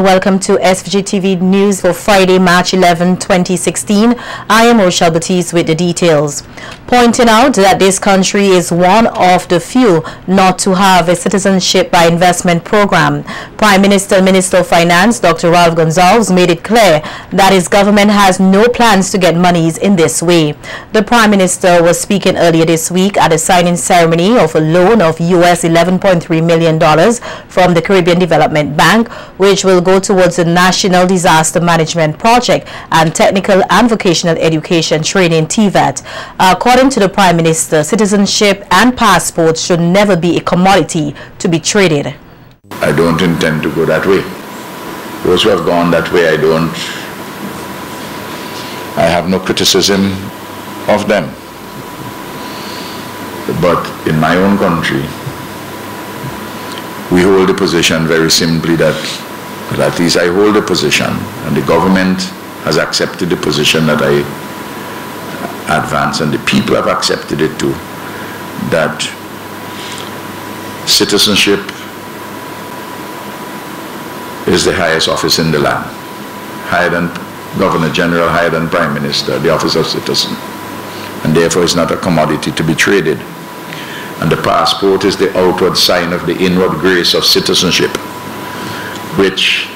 and welcome to SVG-TV News for Friday, March 11, 2016. I am Rochelle Batiste with the details. Pointing out that this country is one of the few not to have a citizenship by investment program, Prime Minister and Minister of Finance Dr. Ralph Gonsalves made it clear that his government has no plans to get monies in this way. The Prime Minister was speaking earlier this week at a signing ceremony of a loan of US $11.3 million from the Caribbean Development Bank, which will go towards the National Disaster Management Project and Technical and Vocational Education Training (TVET). According to the Prime Minister, citizenship and passports should never be a commodity to be traded. I don't intend to go that way. Those who have gone that way, I have no criticism of them. But in my own country, we hold the position very simply that at least I hold the position, and the government has accepted the position that I advance, and the people have accepted it too, that citizenship is the highest office in the land, higher than Governor General, higher than Prime Minister, the office of citizen, and therefore it's not a commodity to be traded. And the passport is the outward sign of the inward grace of citizenship, which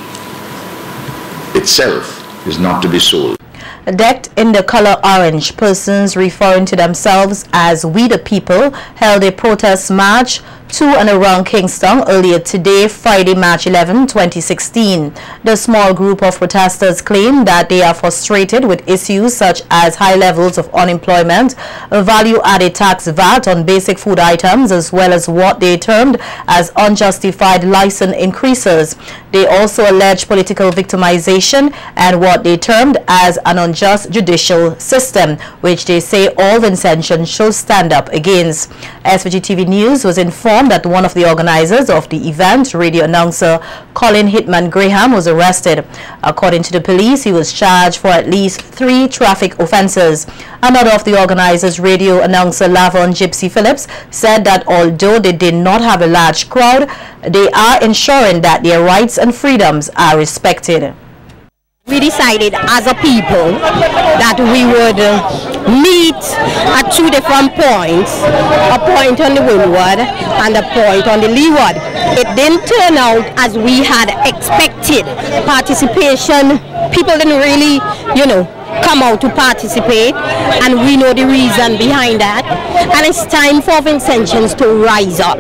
itself is not to be sold. Decked in the color orange, persons referring to themselves as We the People held a protest march to and around Kingston earlier today, Friday, March 11, 2016. The small group of protesters claim that they are frustrated with issues such as high levels of unemployment, a value-added tax VAT on basic food items, as well as what they termed as unjustified license increases. They also allege political victimization and what they termed as an unjust judicial system, which they say all Vincentians should stand up against. SVG-TV News was informed that one of the organizers of the event, radio announcer Colin Hitman Graham, was arrested. According to the police, he was charged for at least 3 traffic offenses. Another of the organizers, radio announcer Lavon Gypsy Phillips, said that although they did not have a large crowd, they are ensuring that their rights and freedoms are respected. We decided as a people that we would meet at 2 different points, a point on the windward and a point on the leeward. It didn't turn out as we had expected. Participation, people didn't really, come out to participate, and we know the reason behind that. And it's time for Vincentians to rise up.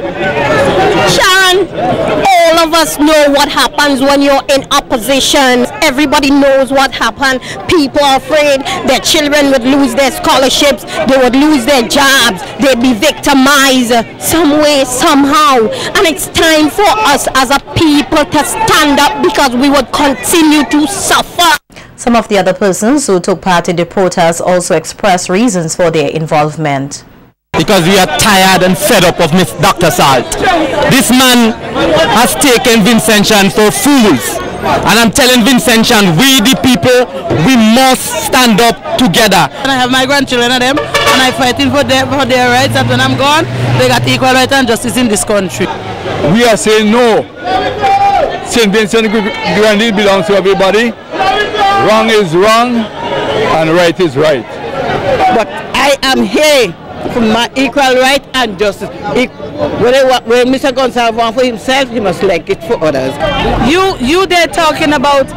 Sharon, all of us know what happens when you're in opposition. Everybody knows what happened. People are afraid their children would lose their scholarships, they would lose their jobs, they'd be victimized some way, somehow. And it's time for us as a people to stand up, because we would continue to suffer. Some of the other persons who took part in the protest also expressed reasons for their involvement. Because we are tired and fed up of Dr. Salt. This man has taken Vincentians for fools. And I'm telling Vincentians, we the people, we must stand up together. And I have my grandchildren and them, and I'm fighting for their rights, that when I'm gone, they got equal rights and justice in this country. We are saying no. St. Vincent Grenadine belongs to everybody. Wrong is wrong and right is right. But I am here for my equal right and justice. When Mr. Gonsalves wants for himself, he must like it for others. You there talking about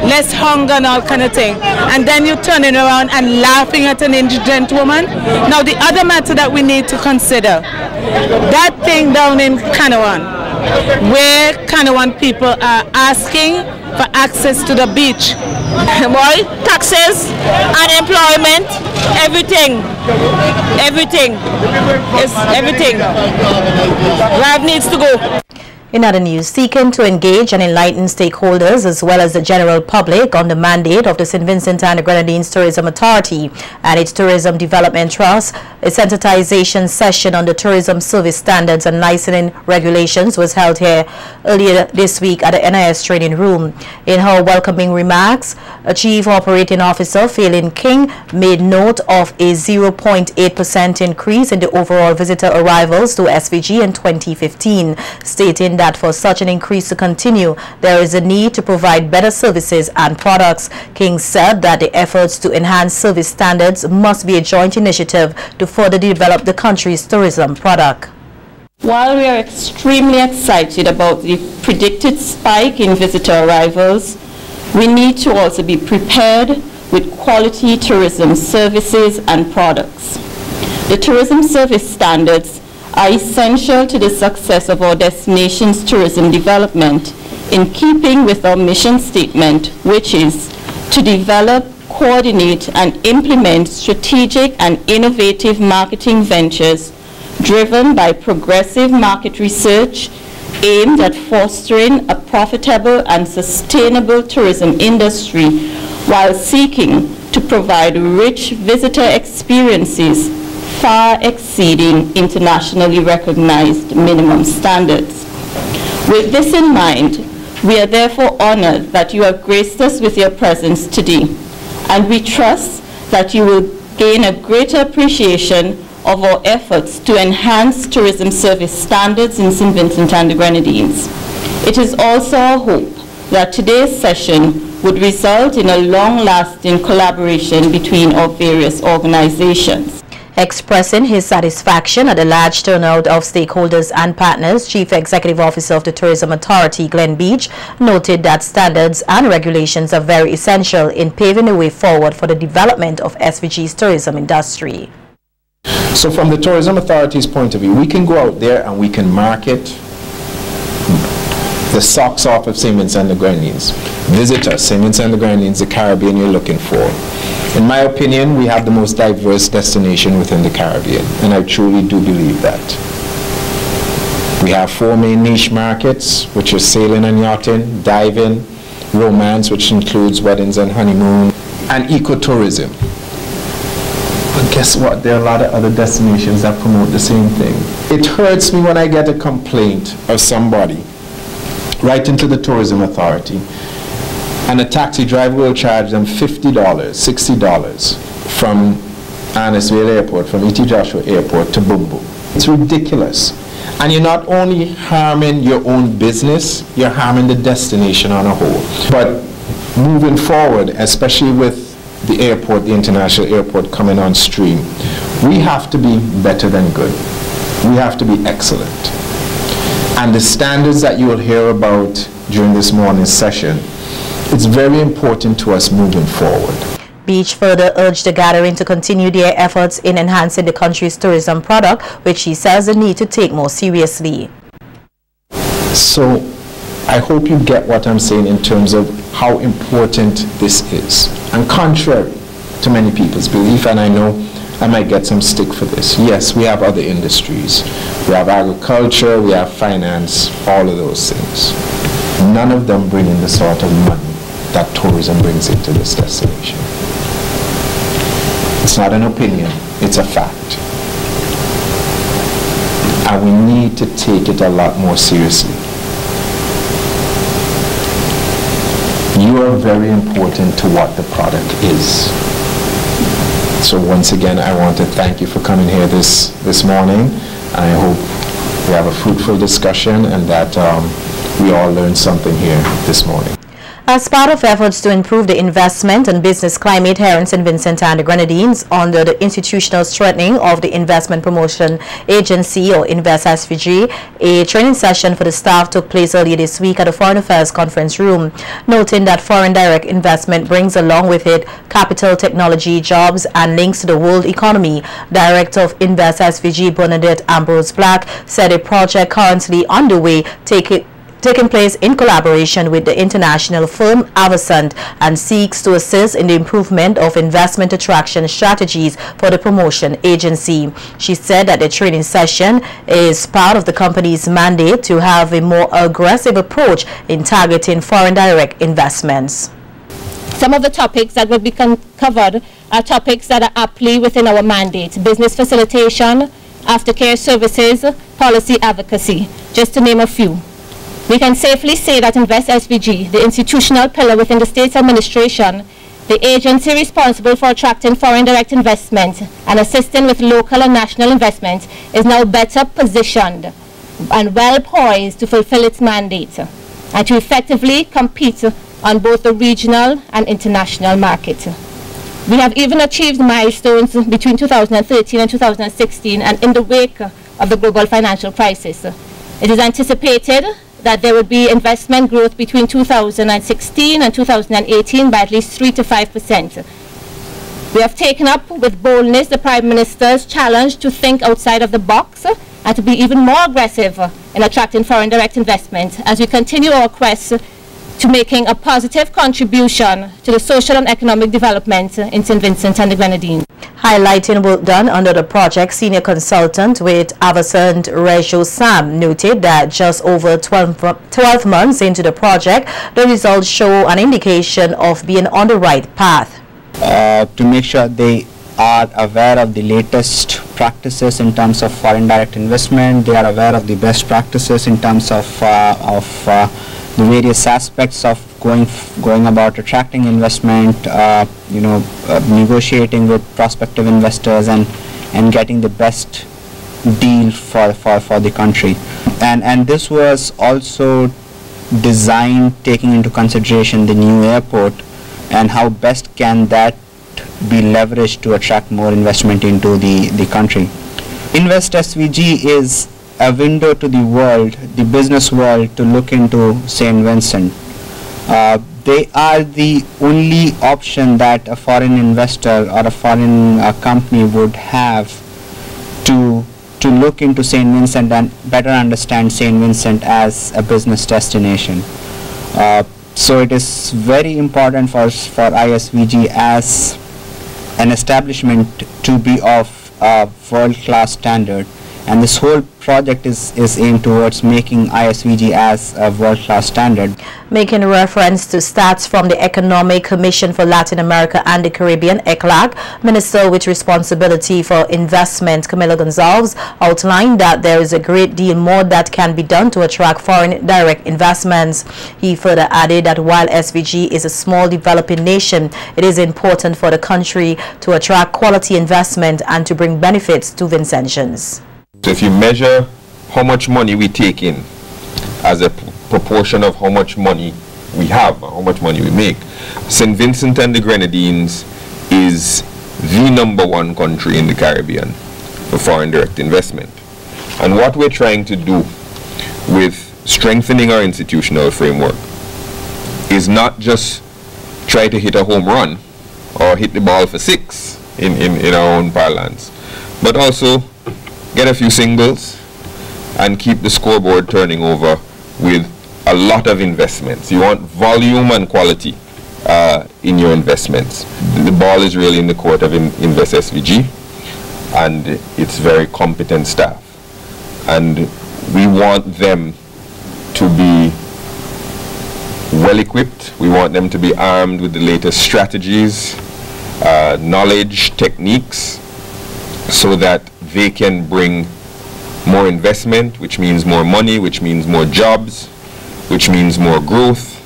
less hunger and all kind of thing, and then you turning around and laughing at an indigent woman. Now the other matter that we need to consider, that thing down in Canouan, where Canouan people are asking for access to the beach. Boy, taxes, unemployment, everything. Ralph needs to go. In other news, seeking to engage and enlighten stakeholders as well as the general public on the mandate of the St. Vincent and the Grenadines Tourism Authority and its Tourism Development Trust, a sensitization session on the tourism service standards and licensing regulations was held here earlier this week at the NIS training room. In her welcoming remarks, Chief Operating Officer Phelan King made note of a 0.8% increase in the overall visitor arrivals to SVG in 2015, stating that for such an increase to continue, there is a need to provide better services and products. King said that the efforts to enhance service standards must be a joint initiative to further develop the country's tourism product. While we are extremely excited about the predicted spike in visitor arrivals, we need to also be prepared with quality tourism services and products. The tourism service standards are essential to the success of our destination's tourism development, in keeping with our mission statement, which is to develop, coordinate, and implement strategic and innovative marketing ventures driven by progressive market research aimed at fostering a profitable and sustainable tourism industry while seeking to provide rich visitor experiences far exceeding internationally recognized minimum standards. With this in mind, we are therefore honored that you have graced us with your presence today, and we trust that you will gain a greater appreciation of our efforts to enhance tourism service standards in St. Vincent and the Grenadines. It is also our hope that today's session would result in a long-lasting collaboration between our various organizations. Expressing his satisfaction at the large turnout of stakeholders and partners, Chief Executive Officer of the Tourism Authority, Glen Beach, noted that standards and regulations are very essential in paving the way forward for the development of SVG's tourism industry. So from the Tourism Authority's point of view, we can go out there and we can market the socks off of St. Vincent and the Grenadines. Visitors, St. Vincent and the Grenadines, the Caribbean you're looking for. In my opinion, we have the most diverse destination within the Caribbean, and I truly do believe that. We have 4 main niche markets, which are sailing and yachting, diving, romance, which includes weddings and honeymoon, and ecotourism. But guess what? There are a lot of other destinations that promote the same thing. It hurts me when I get a complaint of somebody right into the Tourism Authority, and a taxi driver will charge them $50, $60 from Annisville Airport, from E.T. Joshua Airport to Bumbu. It's ridiculous. And you're not only harming your own business, you're harming the destination on a whole. But moving forward, especially with the airport, the international airport coming on stream, we have to be better than good. We have to be excellent. And the standards that you will hear about during this morning's session, it's very important to us moving forward. Beach further urged the gathering to continue their efforts in enhancing the country's tourism product, which he says they need to take more seriously. So I hope you get what I'm saying in terms of how important this is. And contrary to many people's belief, and I know I might get some stick for this, yes, we have other industries. We have agriculture, we have finance, all of those things. None of them bring in the sort of money that tourism brings into this destination. It's not an opinion, it's a fact. And we need to take it a lot more seriously. You are very important to what the product is. So once again, I want to thank you for coming here this morning. I hope we have a fruitful discussion and that we all learned something here this morning. As part of efforts to improve the investment and business climate here in St. Vincent and the Grenadines under the institutional strengthening of the Investment Promotion Agency, or Invest SVG, a training session for the staff took place earlier this week at the Foreign Affairs Conference Room, noting that foreign direct investment brings along with it capital, technology, jobs, and links to the world economy. Director of Invest SVG, Bernadette Ambrose Black, said a project currently underway taking place in collaboration with the international firm Avasant and seeks to assist in the improvement of investment attraction strategies for the promotion agency. She said that the training session is part of the company's mandate to have a more aggressive approach in targeting foreign direct investments. Some of the topics that will be covered are topics that are aptly within our mandate: business facilitation, aftercare services, policy advocacy, just to name a few. We can safely say that Invest SVG, the institutional pillar within the state's administration, the agency responsible for attracting foreign direct investment and assisting with local and national investment, is now better positioned and well poised to fulfill its mandate and to effectively compete on both the regional and international market. We have even achieved milestones between 2013 and 2016 and in the wake of the global financial crisis. It is anticipated that there will be investment growth between 2016 and 2018 by at least 3 to 5%. We have taken up with boldness the Prime Minister's challenge to think outside of the box and to be even more aggressive in attracting foreign direct investment as we continue our quest to making a positive contribution to the social and economic development in St. Vincent and the Grenadines. Highlighting work done under the project, senior consultant with Avasant Rejo Sam noted that just over 12 months into the project, the results show an indication of being on the right path. To make sure they are aware of the latest practices in terms of foreign direct investment, they are aware of the best practices in terms of the various aspects of going about attracting investment, negotiating with prospective investors and getting the best deal for the country. And this was also designed taking into consideration the new airport and how best can that be leveraged to attract more investment into the country. Invest SVG is a window to the world, the business world, to look into St. Vincent. They are the only option that a foreign investor or a foreign company would have to look into St. Vincent and better understand St. Vincent as a business destination. So it is very important for ISVG as an establishment to be of a world-class standard. And this whole project is aimed towards making ISVG as a world-class standard. Making reference to stats from the Economic Commission for Latin America and the Caribbean, ECLAC, Minister with responsibility for investment, Camilo Gonzalez, outlined that there is a great deal more that can be done to attract foreign direct investments. He further added that while SVG is a small developing nation, it is important for the country to attract quality investment and to bring benefits to Vincentians. So if you measure how much money we take in as a proportion of how much money we have, or how much money we make, St. Vincent and the Grenadines is the #1 country in the Caribbean for foreign direct investment. And what we're trying to do with strengthening our institutional framework is not just try to hit a home run or hit the ball for 6 in our own parlance, but also get a few singles and keep the scoreboard turning over with a lot of investments. You want volume and quality in your investments. The ball is really in the court of Invest SVG and its very competent staff. And we want them to be well equipped. We want them to be armed with the latest strategies, knowledge, techniques, so that they can bring more investment, which means more money, which means more jobs, which means more growth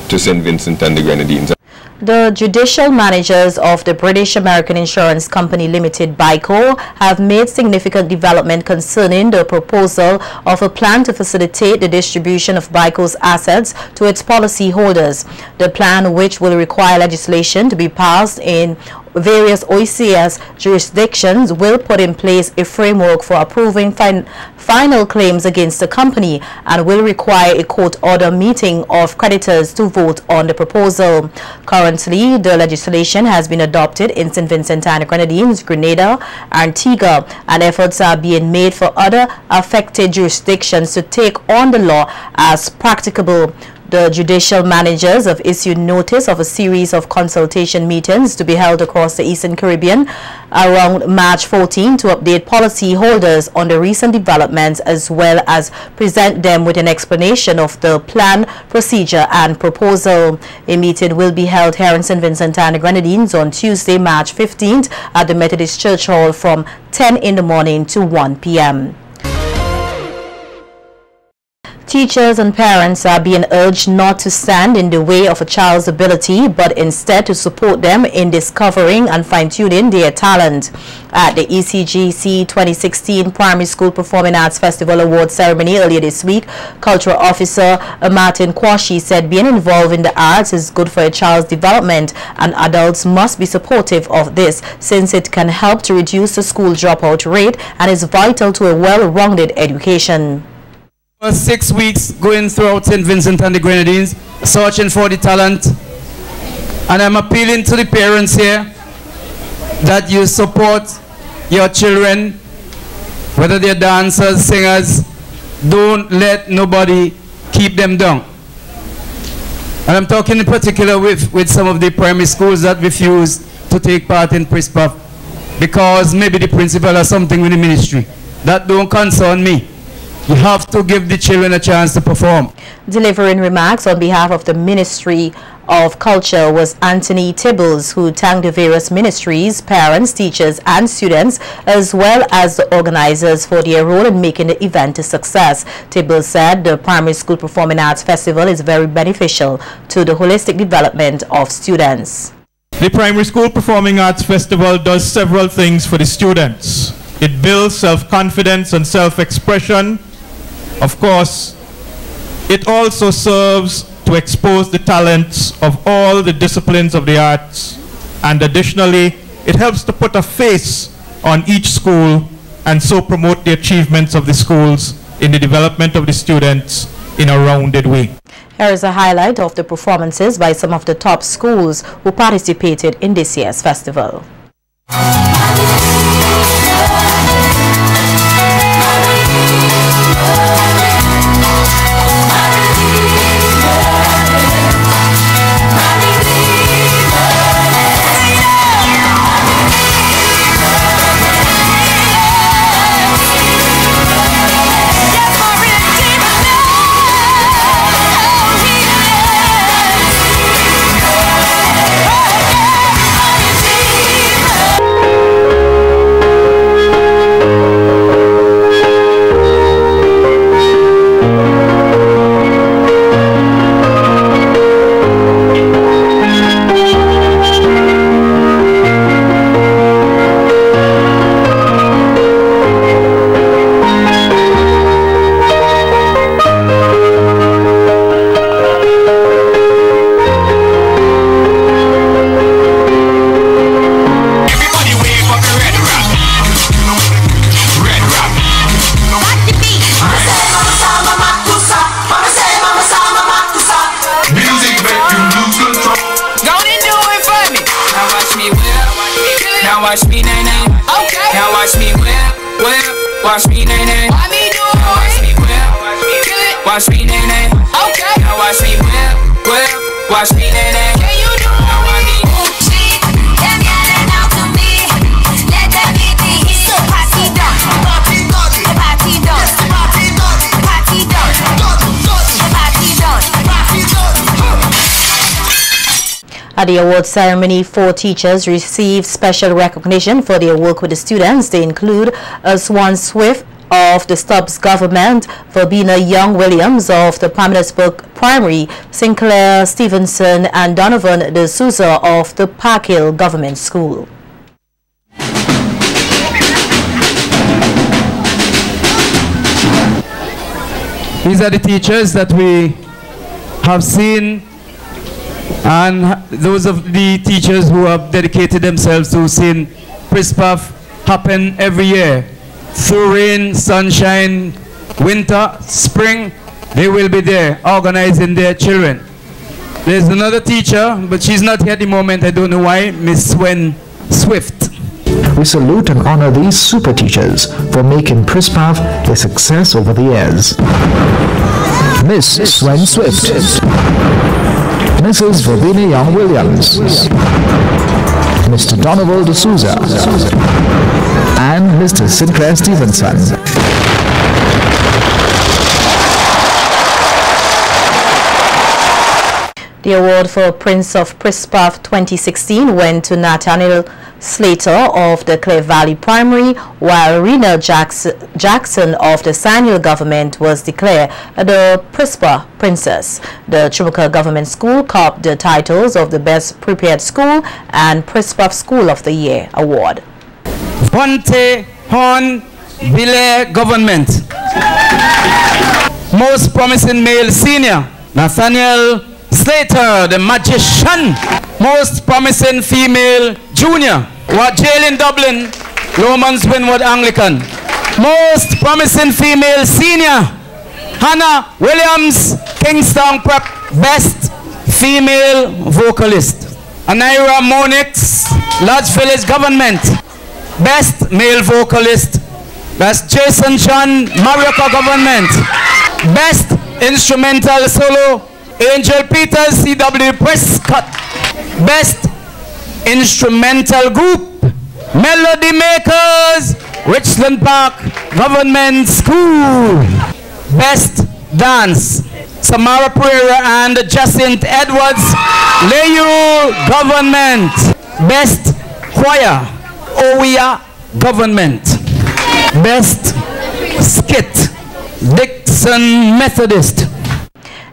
to St. Vincent and the Grenadines. The judicial managers of the British American Insurance Company Limited, BICO, have made significant development concerning the proposal of a plan to facilitate the distribution of BICO's assets to its policy holders. The plan, which will require legislation to be passed in various OECS jurisdictions, will put in place a framework for approving final claims against the company and will require a court order meeting of creditors to vote on the proposal. Currently, the legislation has been adopted in St. Vincent and the Grenadines, Grenada, Antigua, and efforts are being made for other affected jurisdictions to take on the law as practicable. The judicial managers have issued notice of a series of consultation meetings to be held across the Eastern Caribbean around March 14 to update policy holders on the recent developments as well as present them with an explanation of the plan, procedure and proposal. A meeting will be held here in St. Vincent and the Grenadines on Tuesday, March 15th at the Methodist Church Hall from 10 in the morning to 1 p.m. Teachers and parents are being urged not to stand in the way of a child's ability, but instead to support them in discovering and fine-tuning their talent. At the SVG-TV 2016 Primary School Performing Arts Festival Award ceremony earlier this week, Cultural Officer Martin Kwashi said being involved in the arts is good for a child's development, and adults must be supportive of this since it can help to reduce the school dropout rate and is vital to a well-rounded education. For 6 weeks going throughout St. Vincent and the Grenadines, searching for the talent, and I'm appealing to the parents here that you support your children, whether they're dancers, singers. Don't let nobody keep them down. And I'm talking in particular with some of the primary schools that refuse to take part in PRISPAF because maybe the principal has something with the ministry. That don't concern me. You have to give the children a chance to perform. Delivering remarks on behalf of the Ministry of Culture was Anthony Tibbles, who thanked the various ministries, parents, teachers and students, as well as the organizers for their role in making the event a success. Tibbles said the Primary School Performing Arts Festival is very beneficial to the holistic development of students. The Primary School Performing Arts Festival does several things for the students. It builds self-confidence and self-expression. Of course, it also serves to expose the talents of all the disciplines of the arts, and additionally, it helps to put a face on each school and so promote the achievements of the schools in the development of the students in a rounded way. Here is a highlight of the performances by some of the top schools who participated in this year's festival. Watch me, nay, nay. Okay. Now watch me whip. Watch me, nay, nay. Watch me do it. Watch me whip. Watch me, nay, nay. Okay. Now watch me whip. Watch me, nay, nay. Can you do it? Now watch me. Them yelling out to me. Let them get the heat. Party done. Party done. Party done. Party done. Party done. Party done. Party done. At the award ceremony, 4 teachers received special recognition for their work with the students. They include Swan Swift of the Stubbs Government, Verbena Young Williams of the Pamelansburg Primary, Sinclair Stevenson and Donovan De Souza of the Park Hill Government School. These are the teachers that we have seen, and those of the teachers who have dedicated themselves to seeing PRISPAF happen every year. Through rain, sunshine, winter, spring, they will be there organizing their children. There's another teacher, but she's not here at the moment, I don't know why, Miss Swan Swift. We salute and honor these super teachers for making PRISPAF a success over the years. Miss Swan Swift, Mrs. Verbena Young Williams, Mr. Donovan De Souza, and Mr. Sinclair Stevenson. The award for Prince of Prispaf 2016 went to Nathaniel Slater of the Clare Valley Primary, while Rena Jackson of the Saniel government was declared the Prispaf Princess. The Chumuka Government School copped the titles of the Best Prepared School and Prispaf School of the Year award. Vonte Horn Bile Government. Most Promising Male Senior, Nathaniel Slater, the Magician. Most Promising Female Junior, Jail in Dublin, Lomans Winwood Anglican. Most Promising Female Senior, Hannah Williams, Kingston Prep, Best Female Vocalist. Anaira Monix, Lodge Village Government, Best Male Vocalist. That's Jason John, Marioka Government. Best Instrumental Solo, Angel Peters, CW Prescott. Best Instrumental Group, Melody Makers, Richland Park Government School. Best Dance, Samara Pereira and Jacinth Edwards, Leyu Government. Best Choir, Oya Government. Best Skit, Dixon Methodist.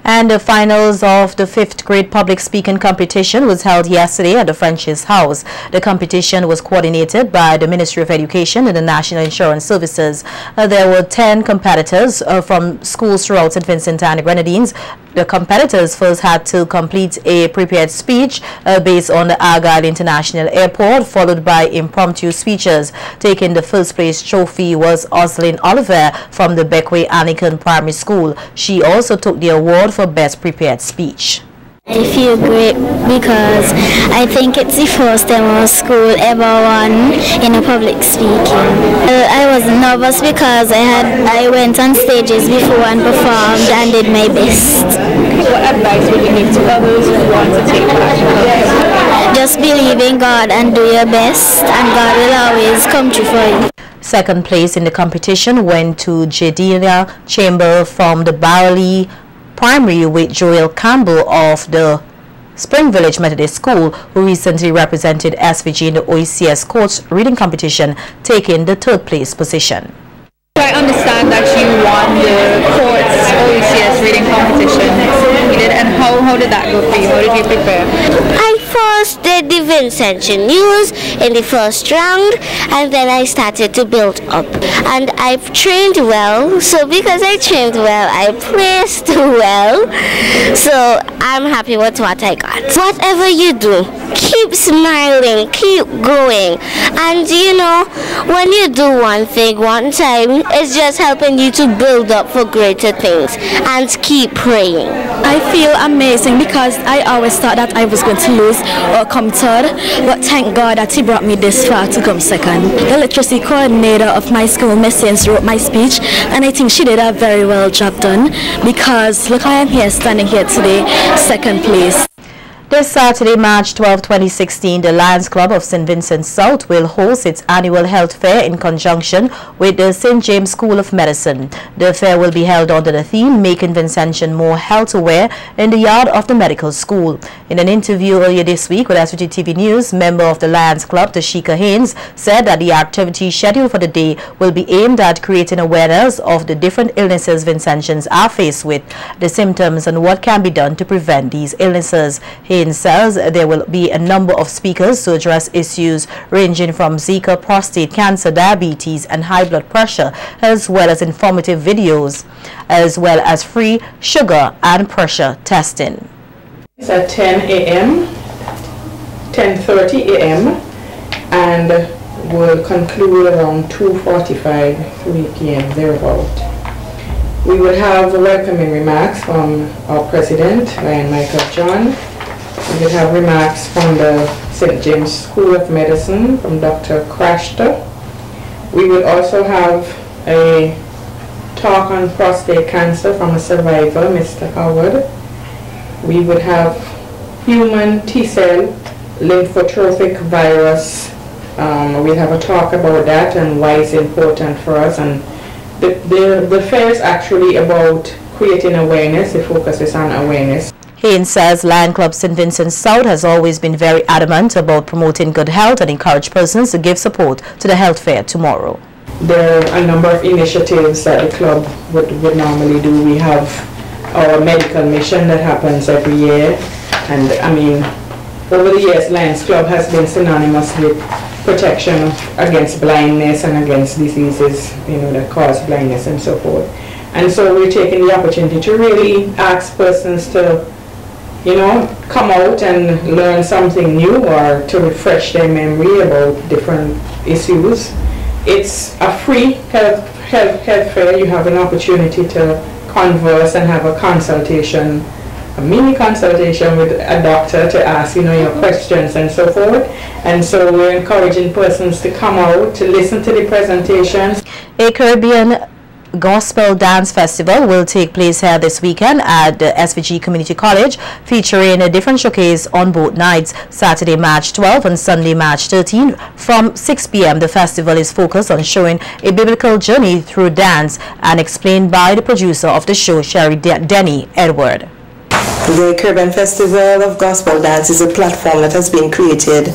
And the finals of the 5th grade public speaking competition was held yesterday at the French's House. The competition was coordinated by the Ministry of Education and the National Insurance Services. There were 10 competitors from schools throughout St. Vincent and the Grenadines. The competitors first had to complete a prepared speech based on the Argyle International Airport, followed by impromptu speeches. Taking the first place trophy was Oslin Oliver from the Beckway Anglican Primary School. She also took the award for Best Prepared Speech. I feel great because I think it's the first time our school ever won in a public speaking. I was nervous because I went on stages before and performed and did my best. What advice would you give to others who want to take part? Just believe in God and do your best, and God will always come through for you. Second place in the competition went to Jadina Chamber from the Barley Primary, with Joel Campbell of the Spring Village Methodist School, who recently represented SVG in the OECS Courts Reading Competition, taking the 3rd place position. I understand that you won the Courts OECS Reading Competition. And how did that go for you? How did you prepare? I first did the Vincentian News in the first round, and then I started to build up. And I've trained well, so because I trained well, I placed well. So I'm happy with what I got. Whatever you do, keep smiling, keep going. And you know, when you do one thing one time, it's just helping you to build up for greater things and keep praying. I feel amazing because I always thought that I was going to lose or come third, but thank God that he brought me this far to come second. The literacy coordinator of my school, Miss Saints, wrote my speech, and I think she did a very well job done because look, I am here standing here today, 2nd place. This Saturday, March 12, 2016, the Lions Club of St. Vincent South will host its annual health fair in conjunction with the St. James School of Medicine. The fair will be held under the theme, Making Vincentian More Health Aware, in the yard of the medical school. In an interview earlier this week with SVG-TV News, member of the Lions Club, Tashika Haynes, said that the activity scheduled for the day will be aimed at creating awareness of the different illnesses Vincentians are faced with, the symptoms, and what can be done to prevent these illnesses. Haynes says there will be a number of speakers to address issues ranging from Zika, prostate cancer, diabetes, and high blood pressure, as well as informative videos, as well as free sugar and pressure testing. It's at 10 a.m., 10:30 a.m., and will conclude around 2:45, 3 p.m. thereabout. We will have welcoming remarks from our president, Ryan Michael John. We will have remarks from the St. James School of Medicine from Dr. Crashter. We will also have a talk on prostate cancer from a survivor, Mr. Howard. We would have human T-cell lymphotrophic virus. We'll have a talk about that and why it's important for us. And the fair is actually about creating awareness. The focus is on awareness. Haynes says Lion Club St. Vincent South has always been very adamant about promoting good health and encourage persons to give support to the health fair tomorrow. There are a number of initiatives that the club would normally do. We have our medical mission that happens every year, and I mean, over the years, Lions Club has been synonymous with protection against blindness and against diseases, you know, that cause blindness and so forth. And so we're taking the opportunity to really ask persons to, you know, come out and learn something new or to refresh their memory about different issues. It's a free health fair. You have an opportunity to converse and have a consultation, a mini consultation with a doctor to ask, you know, your questions and so forth. And so we're encouraging persons to come out to listen to the presentations. A Caribbean Gospel Dance Festival will take place here this weekend at the SVG Community College, featuring a different showcase on both nights, Saturday, March 12 and Sunday, March 13. From 6 p.m., the festival is focused on showing a biblical journey through dance and explained by the producer of the show, Sherry Denny Edward. The Caribbean Festival of Gospel Dance is a platform that has been created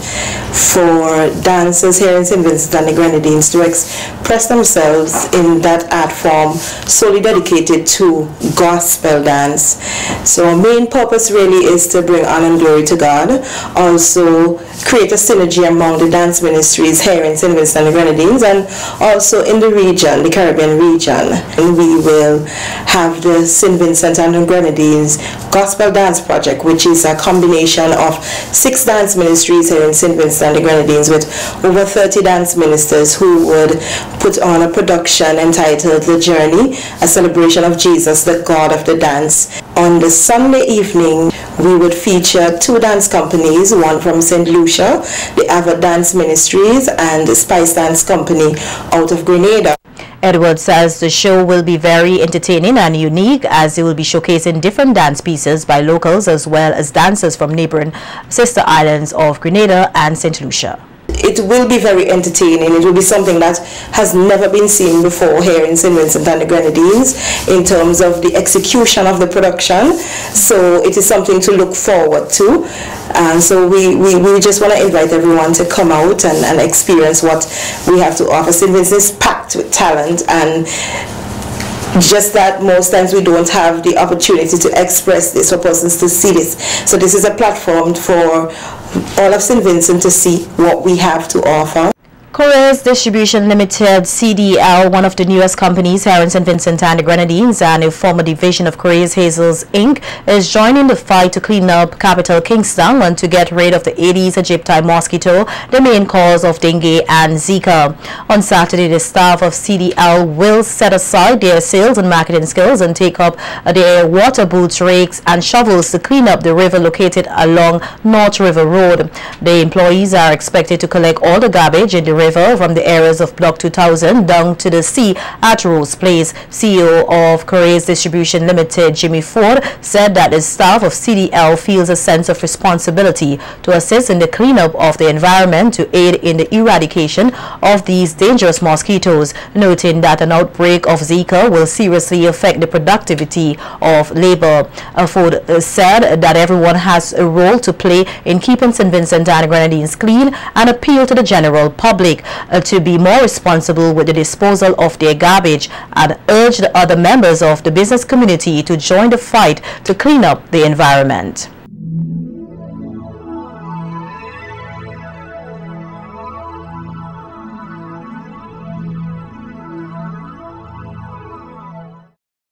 for dancers here in St. Vincent and the Grenadines to express themselves in that art form solely dedicated to gospel dance. So our main purpose really is to bring honor and glory to God, also create a synergy among the dance ministries here in St. Vincent and the Grenadines and also in the region, the Caribbean region. And we will have the St. Vincent and the Grenadines Gospel Dance Project, which is a combination of 6 dance ministries here in St. Vincent and the Grenadines with over 30 dance ministers who would put on a production entitled The Journey, a celebration of Jesus, the God of the dance. On the Sunday evening, we would feature 2 dance companies, one from St. Lucia, the Avid Dance Ministries, and the Spice Dance Company out of Grenada. Edward says the show will be very entertaining and unique, as it will be showcasing different dance pieces by locals as well as dancers from neighboring sister islands of Grenada and St. Lucia. It will be very entertaining. It will be something that has never been seen before here in St. Vincent and the Grenadines in terms of the execution of the production. So it is something to look forward to. And so we just want to invite everyone to come out and experience what we have to offer. St. Vincent is packed with talent, and just that most times we don't have the opportunity to express this, for persons to see this. So this is a platform for all of St. Vincent to see what we have to offer. Couriers Distribution Limited, CDL, one of the newest companies here in St. Vincent and the Grenadines and a former division of Couriers Hazels Inc., is joining the fight to clean up capital Kingston and to get rid of the Aedes aegypti mosquito, the main cause of dengue and Zika. On Saturday, the staff of CDL will set aside their sales and marketing skills and take up their water boots, rakes and shovels to clean up the river located along North River Road. The employees are expected to collect all the garbage in the river from the areas of Block 2000 down to the sea at Rose Place. CEO of Couriers Distribution Limited, Jimmy Ford, said that the staff of CDL feels a sense of responsibility to assist in the cleanup of the environment to aid in the eradication of these dangerous mosquitoes, noting that an outbreak of Zika will seriously affect the productivity of labor. Ford said that everyone has a role to play in keeping St. Vincent and the Grenadines clean and appeal to the general public to be more responsible with the disposal of their garbage, and urged the other members of the business community to join the fight to clean up the environment.